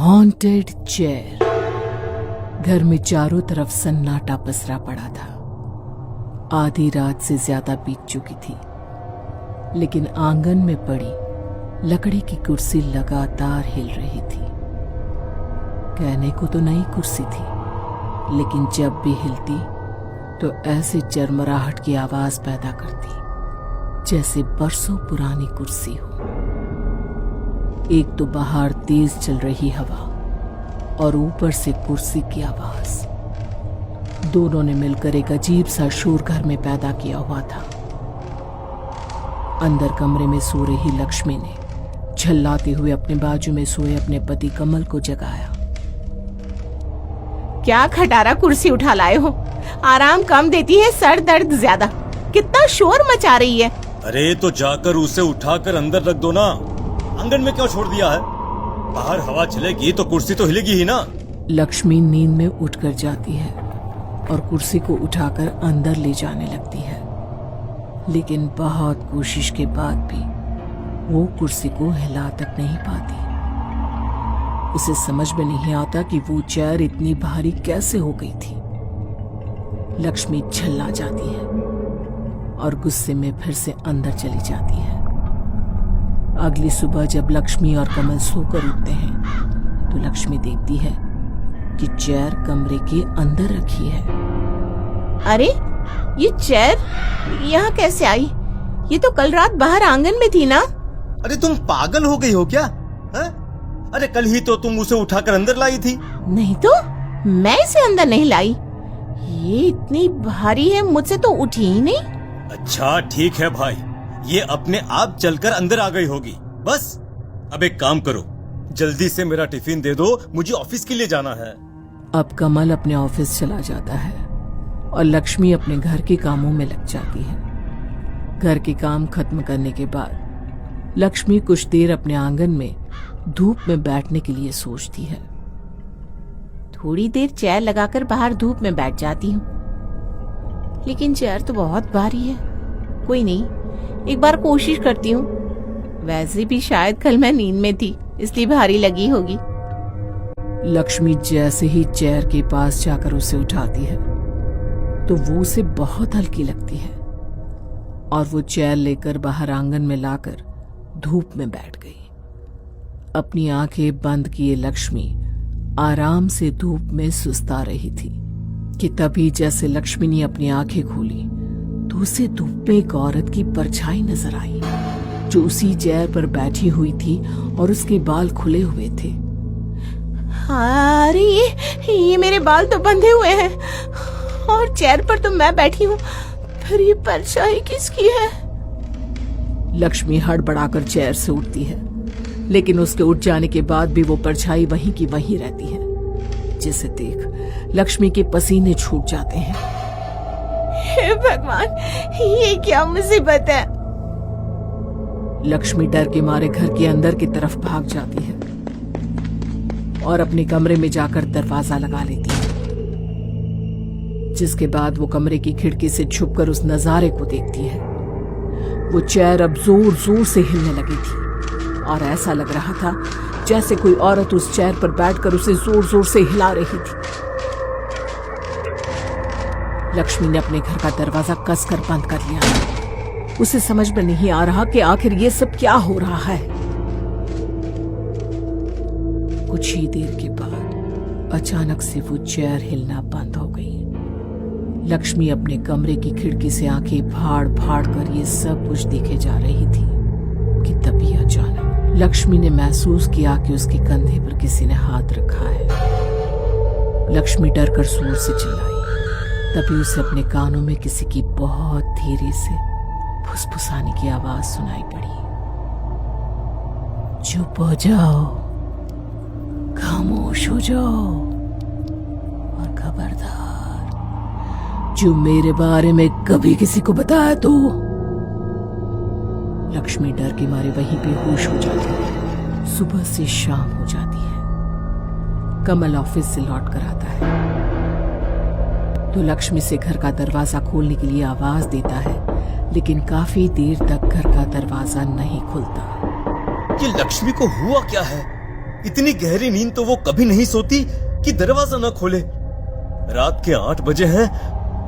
Haunted chair. घर में चारों तरफ सन्नाटा पसरा पड़ा था। आधी रात से ज्यादा बीत चुकी थी, लेकिन आंगन में पड़ी लकड़ी की कुर्सी लगातार हिल रही थी। कहने को तो नई कुर्सी थी, लेकिन जब भी हिलती तो ऐसे चरमराहट की आवाज पैदा करती जैसे बरसों पुरानी कुर्सी हो। एक तो बाहर तेज चल रही हवा और ऊपर से कुर्सी की आवाज, दोनों ने मिलकर एक अजीब सा शोर घर में पैदा किया हुआ था। अंदर कमरे में सो रही लक्ष्मी ने झल्लाते हुए अपने बाजू में सोए अपने पति कमल को जगाया। क्या खटारा कुर्सी उठा लाए हो? आराम कम देती है, सर दर्द ज्यादा। कितना शोर मचा रही है। अरे तो जाकर उसे उठाकर अंदर रख दो ना, आंगन में क्यों छोड़ दिया है? बाहर हवा चलेगी तो कुर्सी तो हिलेगी ही ना। लक्ष्मी नींद में उठकर जाती है और कुर्सी को उठाकर अंदर ले जाने लगती है, लेकिन बहुत कोशिश के बाद भी वो कुर्सी को हिला तक नहीं पाती। उसे समझ में नहीं आता कि वो चेयर इतनी भारी कैसे हो गई थी। लक्ष्मी झल्ला जाती है और गुस्से में फिर से अंदर चली जाती है। अगली सुबह जब लक्ष्मी और कमल सोकर उठते हैं तो लक्ष्मी देखती है कि चेयर कमरे के अंदर रखी है। अरे ये चेयर यहाँ कैसे आई? ये तो कल रात बाहर आंगन में थी ना। अरे तुम पागल हो गई हो क्या है? अरे कल ही तो तुम उसे उठाकर अंदर लाई थी। नहीं तो मैं इसे अंदर नहीं लाई। ये इतनी भारी है, मुझसे तो उठी ही नहीं। अच्छा ठीक है भाई, ये अपने आप चलकर अंदर आ गई होगी। बस अब एक काम करो, जल्दी से मेरा टिफिन दे दो, मुझे ऑफिस के लिए जाना है। अब कमल अपने ऑफिस चला जाता है और लक्ष्मी अपने घर के कामों में लग जाती है। घर के काम खत्म करने के बाद लक्ष्मी कुछ देर अपने आंगन में धूप में बैठने के लिए सोचती है। थोड़ी देर चेयर लगाकर बाहर धूप में बैठ जाती हूँ, लेकिन चेयर तो बहुत भारी है। कोई नहीं, एक बार कोशिश करती हूँ। वैसे भी शायद कल मैं नींद में थी, इसलिए भारी लगी होगी। लक्ष्मी जैसे ही चेयर के पास जाकर उसे उठाती है तो वो उसे बहुत हल्की लगती है और वो चेयर लेकर बाहर आंगन में लाकर धूप में बैठ गई। अपनी आंखें बंद किए लक्ष्मी आराम से धूप में सुस्ता रही थी कि तभी जैसे लक्ष्मी ने अपनी आंखें खोली तो उसे धूप में एक औरत की परछाई नजर आई जो उसी चेयर पर बैठी हुई थी और उसके बाल खुले हुए थे। अरे ये मेरे बाल तो बंधे हुए हैं और चेयर पर तो मैं बैठी हूँ, फिर ये परछाई किसकी है? लक्ष्मी हड़बड़ाकर चेयर से उठती है, लेकिन उसके उठ जाने के बाद भी वो परछाई वहीं की वहीं रहती है, जिसे देख लक्ष्मी के पसीने छूट जाते हैं। हे भगवान, ये क्या मुसीबत है? लक्ष्मी डर के मारे घर के अंदर की तरफ भाग जाती है और अपने कमरे में जाकर दरवाजा लगा लेती है, जिसके बाद वो कमरे की खिड़की से छुपकर उस नजारे को देखती है। वो चेयर अब जोर जोर से हिलने लगी थी और ऐसा लग रहा था जैसे कोई औरत उस चेयर पर बैठकर उसे जोर जोर से हिला रही थी। लक्ष्मी ने अपने घर का दरवाजा कसकर बंद कर लिया। उसे समझ में नहीं आ रहा कि आखिर ये सब क्या हो रहा है। कुछ ही देर के बाद अचानक से वो चेयर हिलना बंद हो गई। लक्ष्मी अपने कमरे की खिड़की से आंखें फाड़ फाड़ कर ये सब कुछ देखे जा रही थी कि तभी अचानक लक्ष्मी ने महसूस किया कि उसके कंधे पर किसी ने हाथ रखा है। लक्ष्मी डरकर जोर से चिल्लाई। तभी उसे अपने कानों में किसी की बहुत धीरे से फुसफुसाने की आवाज सुनाई पड़ी। चुप हो जाओ, खामोश हो जाओ और खबरदार, जो मेरे बारे में कभी किसी को बताया तो। लक्ष्मी डर के मारे वहीं पे होश हो जाती है। सुबह से शाम हो जाती है। कमल ऑफिस से लौट कर आता है तो लक्ष्मी से घर का दरवाजा खोलने के लिए आवाज देता है, लेकिन काफी देर तक घर का दरवाजा नहीं खुलता। ये लक्ष्मी को हुआ क्या है? इतनी गहरी नींद तो वो कभी नहीं सोती कि दरवाजा ना खोले। रात के 8 बजे हैं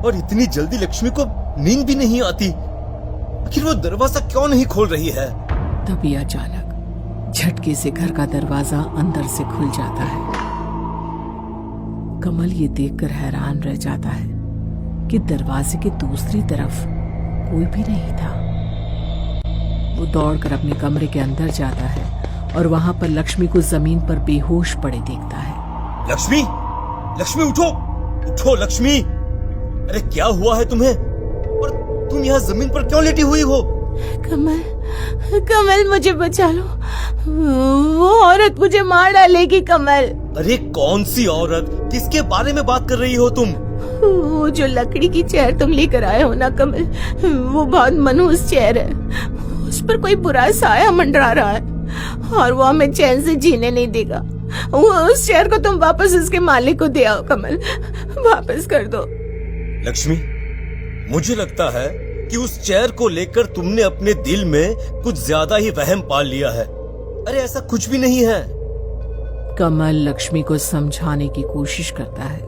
और इतनी जल्दी लक्ष्मी को नींद भी नहीं आती। आखिर वो दरवाजा क्यों नहीं खोल रही है? तभी अचानक झटके से घर का दरवाजा अंदर से खुल जाता है। कमल ये देखकर हैरान रह जाता है कि दरवाजे के दूसरी तरफ कोई भी नहीं था। वो दौड़कर अपने कमरे के अंदर जाता है और वहां पर लक्ष्मी को जमीन पर बेहोश पड़े देखता है। लक्ष्मी, लक्ष्मी उठो, उठो लक्ष्मी। अरे क्या हुआ है तुम्हें? और तुम यहाँ जमीन पर क्यों लेटी हुई हो? कमल, कमल मुझे बचा लो, वो औरत मुझे मार डालेगी कमल। अरे कौन सी औरत? किसके बारे में बात कर रही हो तुम? वो जो लकड़ी की चेयर तुम लेकर आए हो ना कमल, वो बहुत मनहूस चेयर है। उस पर कोई बुरा साया मंडरा रहा है और वो हमें चैन से जीने नहीं देगा। वो उस चेयर को तुम वापस उसके मालिक को दे आओ कमल, वापस कर दो। लक्ष्मी, मुझे लगता है कि उस चेयर को लेकर तुमने अपने दिल में कुछ ज्यादा ही वहम पाल लिया है। अरे ऐसा कुछ भी नहीं है। कमल लक्ष्मी को समझाने की कोशिश करता है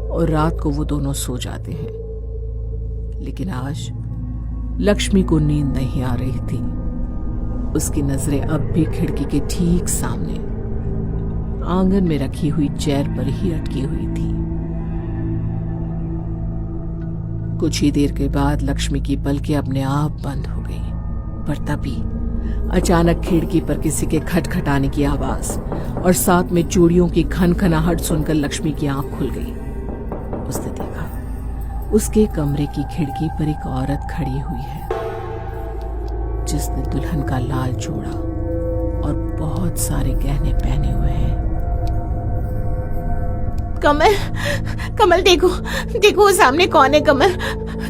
और रात को वो दोनों सो जाते हैं। लेकिन आज लक्ष्मी को नींद नहीं आ रही थी। उसकी नजरें अब भी खिड़की के ठीक सामने आंगन में रखी हुई चेयर पर ही अटकी हुई थी। कुछ ही देर के बाद लक्ष्मी की पलकें अपने आप बंद हो गई, पर तभी अचानक खिड़की पर किसी के खटखटाने की आवाज और साथ में चूड़ियों की खनखनाहट सुनकर लक्ष्मी की आंख खुल गई। उसने देखा उसके कमरे की खिड़की पर एक औरत खड़ी हुई है जिसने दुल्हन का लाल जोड़ा और बहुत सारे गहने पहने हुए हैं। कमल, कमल देखो, देखो वो सामने कौन है कमल।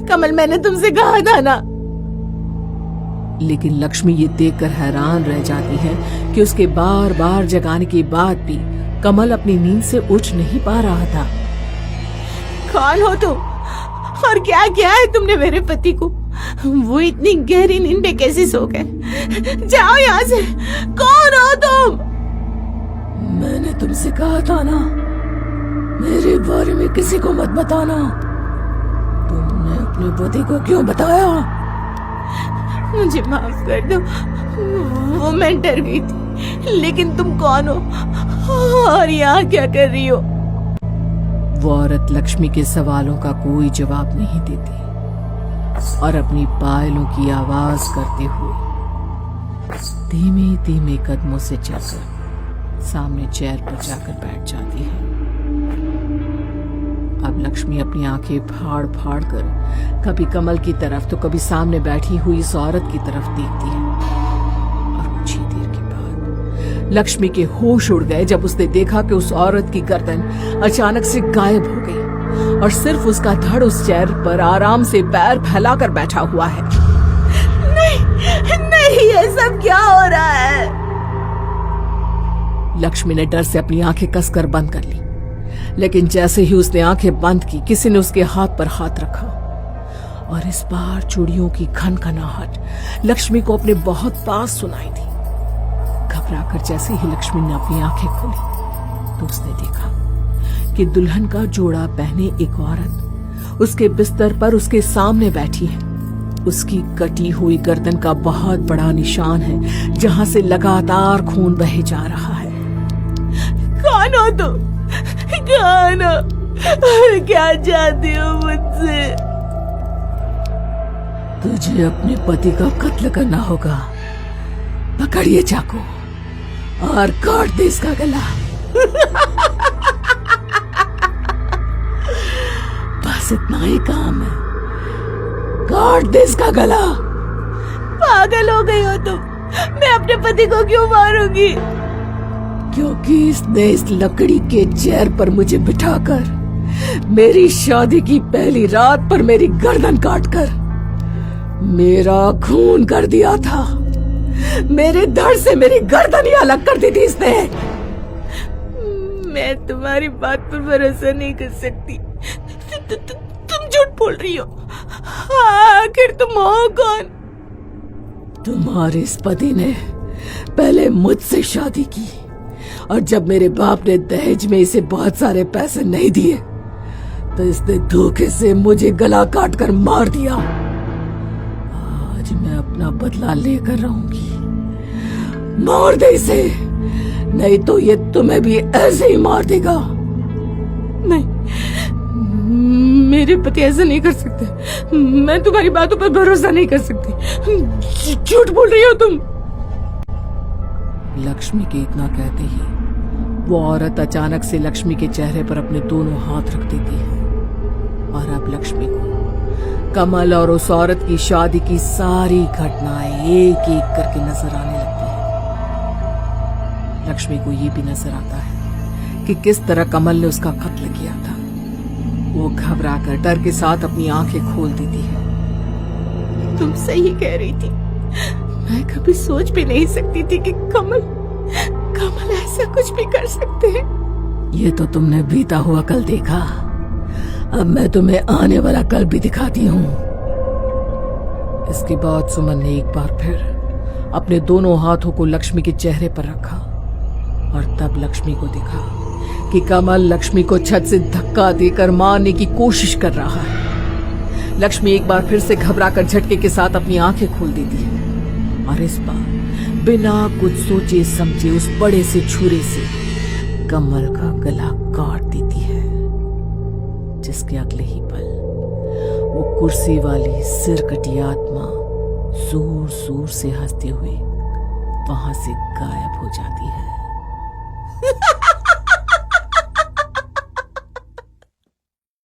कमल मैंने तुमसे कहा था ना। लेकिन लक्ष्मी ये देखकर हैरान रह जाती है कि उसके बार बार जगाने के बाद भी कमल अपनी नींद से उठ नहीं पा रहा था। कौन हो तुम और क्या किया है तुमने मेरे पति को? वो इतनी गहरी नींद में कैसे सो गए? जाओ यहाँ से। कौन हो तुम? मैंने तुमसे कहा था ना, मेरे बारे में किसी को मत बताना। तुमने अपने पति को क्यों बताया? मुझे माफ कर दो, वो मैं डर गई थी। लेकिन तुम कौन हो और यहाँ क्या कर रही हो? वो औरत लक्ष्मी के सवालों का कोई जवाब नहीं देती और अपनी पायलों की आवाज करते हुए धीमे धीमे कदमों से चलकर सामने चेयर पर जाकर बैठ जाती है। अब लक्ष्मी अपनी आंखें फाड़ फाड़ कर कभी कमल की तरफ तो कभी सामने बैठी हुई इस औरत की तरफ देखती है। और कुछ ही देर के बाद लक्ष्मी के होश उड़ गए जब उसने देखा कि उस औरत की गर्दन अचानक से गायब हो गई और सिर्फ उसका धड़ उस चेयर पर आराम से पैर फैलाकर बैठा हुआ है। नहीं, नहीं, ये सब क्या हो रहा है? लक्ष्मी ने डर से अपनी आंखें कसकर बंद कर ली, लेकिन जैसे ही उसने आंखें बंद की किसी ने उसके हाथ पर हाथ रखा और इस बार चूड़ियों की खनखनाहट लक्ष्मी को अपने बहुत पास सुनाई दी। घबराकर जैसे ही लक्ष्मी ने अपनी आंखें खोली तो उसने देखा कि दुल्हन का जोड़ा पहने एक औरत उसके बिस्तर पर उसके सामने बैठी है। उसकी कटी हुई गर्दन का बहुत बड़ा निशान है जहां से लगातार खून बहे जा रहा है। कौन हो तुम? कौन हो और क्या चाहती हो मुझसे? तुझे अपने पति का कत्ल करना होगा। पकड़िए चाकू और काट दे इसका गला। बस इतना ही काम है, काट दे इसका गला। पागल हो गई हो तुम? मैं अपने पति को क्यों मारूंगी? क्योंकि इसने इस लकड़ी के चेयर पर मुझे बिठाकर मेरी शादी की पहली रात पर मेरी गर्दन काटकर मेरा खून कर दिया था। मेरे धड़ से मेरी गर्दन ही अलग कर दी थी इसने। मैं तुम्हारी बात पर भरोसा नहीं कर सकती। तुम झूठ बोल रही हो। आखिर तुम हो कौन? तुम्हारे इस पति ने पहले मुझसे शादी की और जब मेरे बाप ने दहेज में इसे बहुत सारे पैसे नहीं दिए तो इसने धोखे से मुझे गला काट कर मार दिया। आज मैं अपना बदला लेकर रहूंगी। मार दे इसे, नहीं तो ये तुम्हें भी ऐसे ही मार देगा। नहीं, मेरे पति ऐसा नहीं कर सकते। मैं तुम्हारी बातों पर भरोसा नहीं कर सकती। झूठ बोल रही हो तुम। लक्ष्मी के इतना कहते ही वो औरत अचानक से लक्ष्मी के चेहरे पर अपने दोनों हाथ रख देती है और अब लक्ष्मी को कमल और उस औरत की शादी की सारी घटनाएं एक एक करके नजर आने लगती है। लक्ष्मी को ये भी नजर आता है कि किस तरह कमल ने उसका कत्ल किया था। वो घबराकर डर के साथ अपनी आंखें खोल देती है। तुम सही कह रही थी। मैं कभी सोच भी नहीं सकती थी कि कमल ऐसा कुछ भी कर सकते हैं। ये तो तुमने बीता हुआ कल देखा, अब मैं तुम्हें आने वाला कल भी दिखाती हूँ। इसके बाद सुमन ने एक बार फिर अपने दोनों हाथों को लक्ष्मी के चेहरे पर रखा और तब लक्ष्मी को दिखा कि कमल लक्ष्मी को छत से धक्का देकर मारने की कोशिश कर रहा है। लक्ष्मी एक बार फिर से घबराकर झटके के साथ अपनी आंखें खोल देती है और इस बार बिना कुछ सोचे समझे उस बड़े से छुरे से कमल का गला काट देती है, जिसके अगले ही पल वो कुर्सी वाली सिरकटी आत्मा जोर जोर से हंसते हुए वहां से गायब हो जाती है।